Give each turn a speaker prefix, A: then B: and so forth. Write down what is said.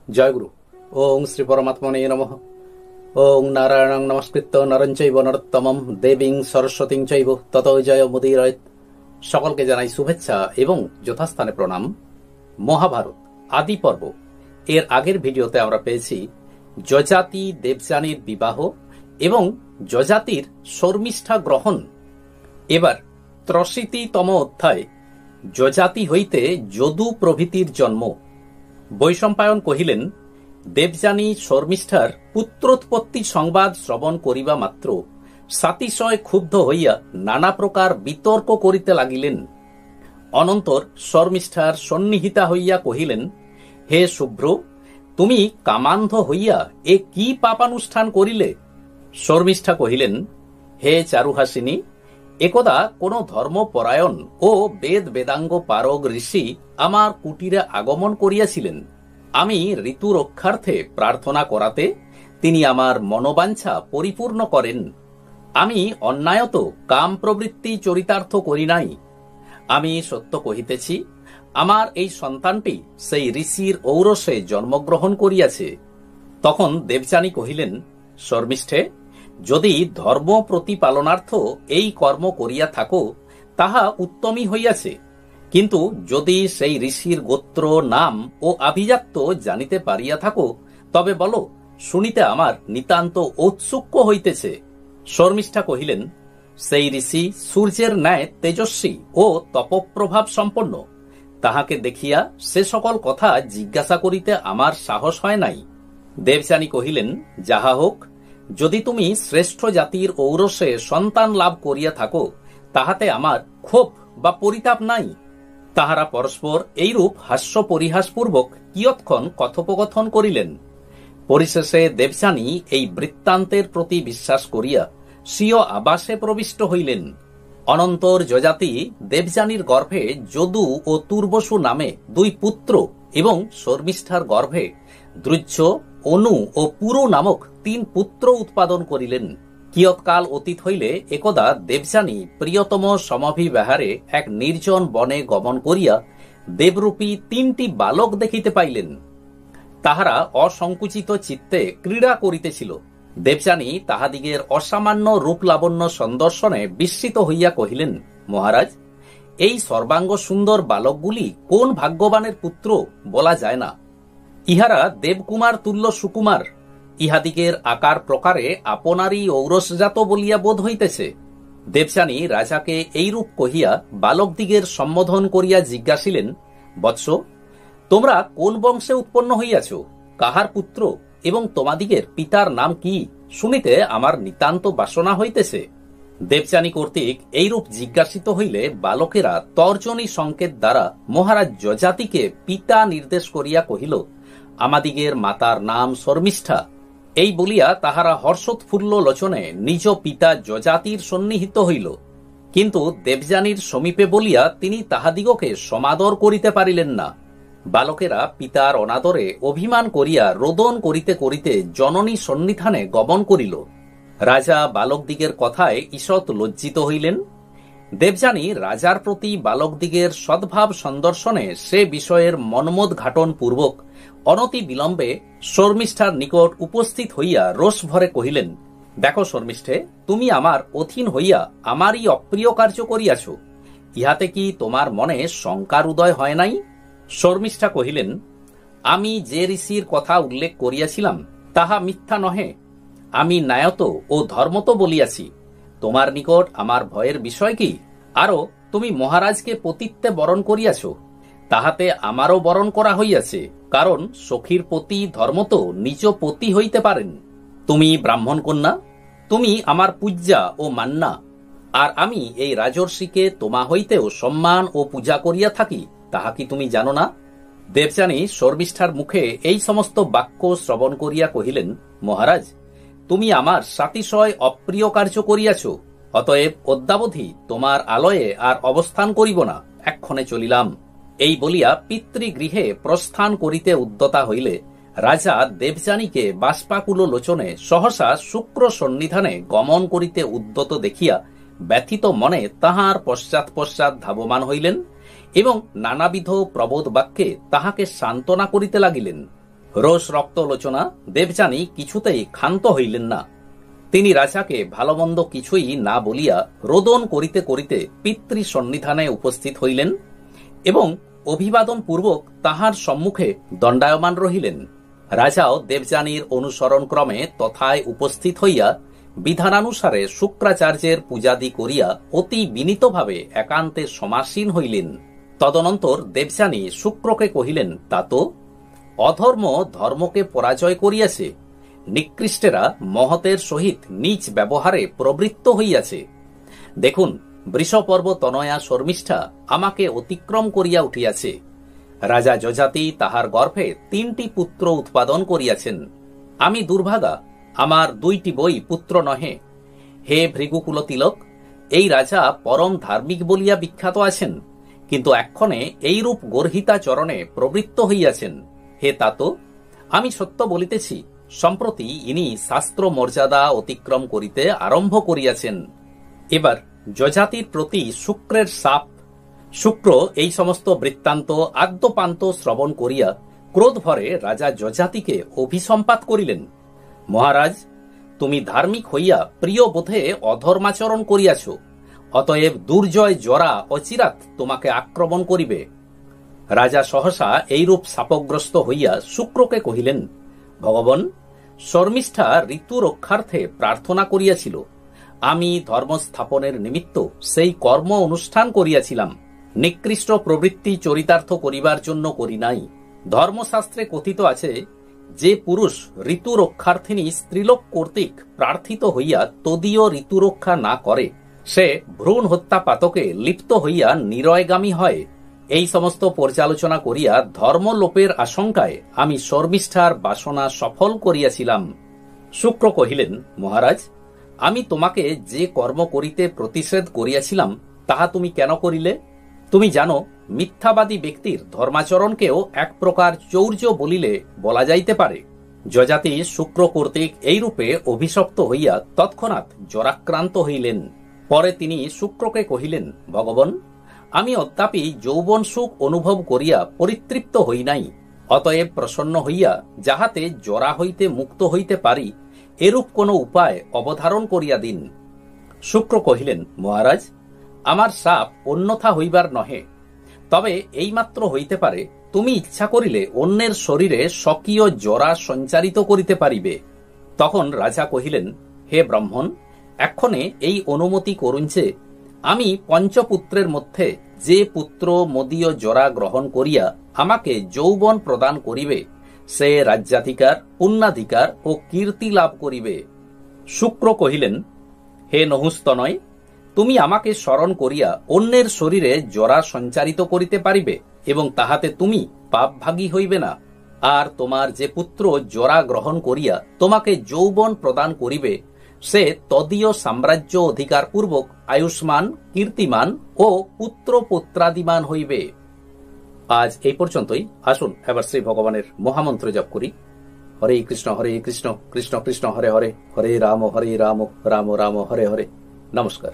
A: জয়গুরু। ওং শ্রী পরমাত্মনে নমঃ। ওং নারায়ণং নমস্কৃত্য নরং চৈব নরোত্তমং দেবীং সরস্বতীং চৈব ততো জয় মুদীরয়েৎ। সকলকে জানাই শুভেচ্ছা এবং যথাস্থানে প্রণাম। মহাভারত আদি পর্ব এর আগের ভিডিওতে আমরা পেয়েছি যজাতি দেবযানীর বিবাহ এবং যজাতির শর্মিষ্ঠা গ্রহণ। এবার ৮৩তম অধ্যায় যজাতি হইতে যদু প্রভৃতির জন্ম। বৈশম্পায়ন কহিলেন, দেবযানী শর্মিষ্ঠার পুত্রোৎপত্তি সংবাদ শ্রবণ করিবা মাত্র সাতিশয় ক্ষুব্ধ হইয়া নানা প্রকার বিতর্ক করিতে লাগিলেন। অনন্তর শর্মিষ্ঠার সন্নিহিতা হইয়া কহিলেন, হে শুভ্র, তুমি কামান্ধ হইয়া এ কি পাপানুষ্ঠান করিলে? শর্মিষ্ঠা কহিলেন, হে চারুহাসিনী, একদা কোন ধর্মপরায়ণ ও বেদ বেদাঙ্গ পারগ ঋষি আমার কুটিরে আগমন করিয়াছিলেন। আমি ঋতু রক্ষার্থে প্রার্থনা করাতে তিনি আমার মনোবাঞ্ছা পরিপূর্ণ করেন। আমি অন্যায়ত কাম প্রবৃত্তি চরিতার্থ করি নাই। আমি সত্য কহিতেছি, আমার এই সন্তানটি সেই ঋষির ঔরসে জন্মগ্রহণ করিয়াছে। তখন দেবযানী কহিলেন, শর্মিষ্ঠে, যদি ধর্ম প্রতিপালনার্থ এই কর্ম করিয়া থাকো তাহা উত্তমই হইয়াছে, কিন্তু যদি সেই ঋষির গোত্র, নাম ও আভিজাত্য জানিতে পারিয়া থাকো তবে বলো, শুনিতে আমার নিতান্ত ঔৎসুক্য হইতেছে। শর্মিষ্ঠা কহিলেন, সেই ঋষি সূর্যের ন্যায় তেজস্বী ও তপপ্রভাব সম্পন্ন। তাহাকে দেখিয়া সে সকল কথা জিজ্ঞাসা করিতে আমার সাহস হয় নাই। দেবযানী কহিলেন, যাহা হোক, যদি তুমি শ্রেষ্ঠ জাতির ঔরসে সন্তান লাভ করিয়া থাকো তাহাতে আমার ক্ষোভ বা পরিতাপ নাই। তাহারা পরস্পর এইরূপ হাস্য পরিহাসপূর্বক কিয়ৎক্ষণ কথোপকথন করিলেন। পরিশেষে দেবযানী এই বৃত্তান্তের প্রতি বিশ্বাস করিয়া স্বীয় আবাসে প্রবিষ্ট হইলেন। অনন্তর যজাতি দেবযানীর গর্ভে যদু ও তুর্বসু নামে দুই পুত্র এবং শর্মিষ্ঠার গর্ভে দ্রুজ্য, অনু ও পুরু নামক ৩ পুত্র উৎপাদন করিলেন। কিয়ৎকাল অতীত হইলে একদা দেবযানী প্রিয়তম সমভিব্যাহারে এক নির্জন বনে গমন করিয়া দেবরূপী ৩টি বালক দেখিতে পাইলেন। তাহারা অসংকুচিত চিত্তে ক্রীড়া করিতেছিল। দেবযানী তাহাদিগের অসামান্য রূপলাবণ্য সন্দর্শনে বিস্মিত হইয়া কহিলেন, মহারাজ, এই সর্বাঙ্গ সুন্দর বালকগুলি কোন ভাগ্যবানের পুত্র বলা যায় না। ইহারা দেবকুমার তুল্য সুকুমার। ইহাদিগের আকার প্রকারে আপনারই ঔরসজাত বলিয়া বোধ হইতেছে। দেবযানী রাজাকে এইরূপ কহিয়া বালকদিগের সম্বোধন করিয়া জিজ্ঞাসিলেন, বৎস, তোমরা কোন বংশে উৎপন্ন হইয়াছ, কাহার পুত্র এবং তোমাদিগের পিতার নাম কি? শুনিতে আমার নিতান্ত বাসনা হইতেছে। দেবযানী কর্তৃক এইরূপ জিজ্ঞাসিত হইলে বালকেরা তর্জনী সংকেত দ্বারা মহারাজ যজাতিকে পিতা নির্দেশ করিয়া কহিল, আমাদিগের মাতার নাম শর্মিষ্ঠা। এই বলিয়া তাহারা হর্ষোৎফুল্ল লোচনে নিজ পিতা যজাতির সন্নিহিত হইল। কিন্তু দেবযানীর সমীপে বলিয়া তিনি তাহাদিগকে সমাদর করিতে পারিলেন না। বালকেরা পিতার অনাদরে অভিমান করিয়া রোদন করিতে করিতে জননী সন্নিধানে গমন করিল। রাজা বালকদিগের কথায় ঈষৎ লজ্জিত হইলেন। দেবযানী রাজার প্রতি বালকদিগের সদ্ভাব সন্দর্শনে সে বিষয়ের মনমোদ্ঘাটন পূর্বক অনতি বিলম্বে শর্মিষ্ঠার নিকট উপস্থিত হইয়া রোষ ভরে কহিলেন, দেখো শর্মিষ্ঠে, তুমি আমার অধীন হইয়া আমারই অপ্রিয় কার্য করিয়াছ। ইহাতে কি তোমার মনে শঙ্কার উদয় হয় নাই? শর্মিষ্ঠা কহিলেন, আমি যে ঋষির কথা উল্লেখ করিয়াছিলাম তাহা মিথ্যা নহে। আমি ন্যায়ত ও ধর্মত বলিয়াছি। তোমার নিকট আমার ভয়ের বিষয় কি? আরও তুমি মহারাজকে পতিত্বে বরণ করিয়াছ, তাহাতে আমারও বরণ করা হইয়াছে, কারণ সখীর পতি ধর্মত নিজ পতি হইতে পারেন। তুমি ব্রাহ্মণ কন্যা, তুমি আমার পূজ্যা ও মান্না, আর আমি এই রাজর্ষিকে তোমা হইতেও সম্মান ও পূজা করিয়া থাকি, তাহা কি তুমি জানো না? দেবযানী শর্মিষ্ঠার মুখে এই সমস্ত বাক্য শ্রবণ করিয়া কহিলেন, মহারাজ, তুমি আমার সাতিশয় অপ্রিয় কার্য করিয়াছ, অতএব অদ্যাবধি তোমার আলয়ে আর অবস্থান করিব না, এক্ষণে চলিলাম। এই বলিয়া পিতৃগৃহে প্রস্থান করিতে উদ্যতা হইলে রাজা দেবযানীকে বাষ্পাকুল লোচনে সহসা শুক্র সন্নিধানে গমন করিতে উদ্যত দেখিয়া ব্যথিত মনে তাহার পশ্চাৎ পশ্চাৎ ধাবমান হইলেন এবং নানাবিধ প্রবোধ বাক্যে তাহাকে সান্ত্বনা করিতে লাগিলেন। রোষ রক্তলোচনা দেবযানী কিছুতেই ক্ষান্ত হইলেন না। তিনি রাজাকে ভালোমন্দ কিছুই না বলিয়া রোদন করিতে করিতে পিতৃ সন্নিধানে উপস্থিত হইলেন এবং অভিবাদন পূর্বক তাহার সম্মুখে দণ্ডায়মান রহিলেন। রাজাও দেবযানীর অনুসরণক্রমে তথায় উপস্থিত হইয়া বিধানানুসারে শুক্রাচার্যের পূজাদি করিয়া অতি বিনীতভাবে একান্তে সমাসীন হইলেন। তদনন্তর দেবযানী শুক্রকে কহিলেন, তাত অধর্ম ধর্মকে পরাজয় করিয়াছে, নিকৃষ্টেরা মহতের সহিত নিজ ব্যবহারে প্রবৃত্ত হইয়াছে। দেখুন, বৃষপর্ব তনয়া শর্মিষ্ঠা আমাকে অতিক্রম করিয়া উঠিয়াছে। রাজা যজাতি তাহার গর্ভে 3টি পুত্র উৎপাদন করিয়াছেন। আমি দুর্ভাগা, আমার 2টি বই পুত্র নহে। হে ভৃগুকুল তিলক, এই রাজা পরম ধার্মিক বলিয়া বিখ্যাত আছেন, কিন্তু এক্ষণে এইরূপ গর্হিতা চরণে প্রবৃত্ত হইয়াছেন। হে তাত, আমি সত্য বলিতেছি, সম্প্রতি ইনি শাস্ত্র মর্যাদা অতিক্রম করিতে আরম্ভ করিয়াছেন। এবার যজাতির প্রতি শুক্রের শাপ। শুক্র এই সমস্ত বৃত্তান্ত আদ্যপান্ত শ্রবণ করিয়া ক্রোধ ভরে রাজা যজাতিকে অভিসম্পাত করিলেন। মহারাজ, তুমি ধার্মিক হইয়া প্রিয় বোধে অধর্মাচরণ করিয়াছ, অতএব দুর্জয় জরা অচিরাৎ তোমাকে আক্রমণ করিবে। রাজা সহসা এইরূপ শাপগ্রস্ত হইয়া শুক্রকে কহিলেন, ভগবান, শর্মিষ্ঠা ঋতু রক্ষার্থে প্রার্থনা করিয়াছিল। আমি ধর্মস্থাপনের নিমিত্ত সেই কর্ম অনুষ্ঠান করিয়াছিলাম। নিকৃষ্ট প্রবৃত্তি চরিতার্থ করিবার জন্য করি নাই। ধর্মশাস্ত্রে কথিত আছে, যে পুরুষ ঋতু রক্ষার্থিনী স্ত্রীলোক কর্তৃক প্রার্থিত হইয়া তদীয় ঋতু রক্ষা না করে, সে ভ্রূণ হত্যা পাতকে লিপ্ত হইয়া নিরয়গামী হয়। এই সমস্ত পর্যালোচনা করিয়া ধর্মলোপের আশঙ্কায় আমি শর্মিষ্ঠার বাসনা সফল করিয়াছিলাম। শুক্র কহিলেন, মহারাজ, আমি তোমাকে যে কর্ম করিতে প্রতিষেধ করিয়াছিলাম তাহা তুমি কেন করিলে? তুমি জানো, মিথ্যাবাদী ব্যক্তির ধর্মাচরণকেও এক প্রকার চৌর্য বলিলে বলা যাইতে পারে। যজাতি শুক্র কর্তৃক এইরূপে অভিশপ্ত হইয়া তৎক্ষণাৎ জ্বরাক্রান্ত হইলেন। পরে তিনি শুক্রকে কহিলেন, ভগবান, আমি অদ্যাপি যৌবন সুখ অনুভব করিয়া পরিতৃপ্ত হই নাই। অতএব প্রসন্ন হইয়া যাহাতে জরা হইতে মুক্ত হইতে পারি, এরূপ কোন উপায় অবধারণ করিয়া দিন। শুক্র কহিলেন, মহারাজ, আমার শাপ অন্যথা হইবার নহে, তবে এইমাত্র হইতে পারে, তুমি ইচ্ছা করিলে অন্যের শরীরে স্বকীয় জরা সঞ্চারিত করিতে পারিবে। তখন রাজা কহিলেন, হে ব্রাহ্মণ, এক্ষণে এই অনুমতি করুন যে আমি পঞ্চপুত্রের মধ্যে যে পুত্র মদীয় জরা গ্রহণ করিয়া আমাকে যৌবন প্রদান করিবে, সে রাজ্যাধিকার, পুণ্যাধিকার ও কীর্তি লাভ করিবে। শুক্র কহিলেন, হে নহুস্তনয়, তুমি আমাকে স্মরণ করিয়া অন্যের শরীরে জরা সঞ্চারিত করিতে পারিবে এবং তাহাতে তুমি পাপভাগী হইবে না। আর তোমার যে পুত্র জরা গ্রহণ করিয়া তোমাকে যৌবন প্রদান করিবে, সে তদীয় সাম্রাজ্য অধিকার পূর্বক আয়ুষ্মান, কীর্তিমান ও পুত্র পুত্রাদিমান হইবে। আজ এই পর্যন্তই। আসুন এবার শ্রী ভগবানের মহামন্ত্র জপ করি। হরে কৃষ্ণ কৃষ্ণ কৃষ্ণ হরে হরে, হরে রাম রাম রাম হরে হরে। নমস্কার।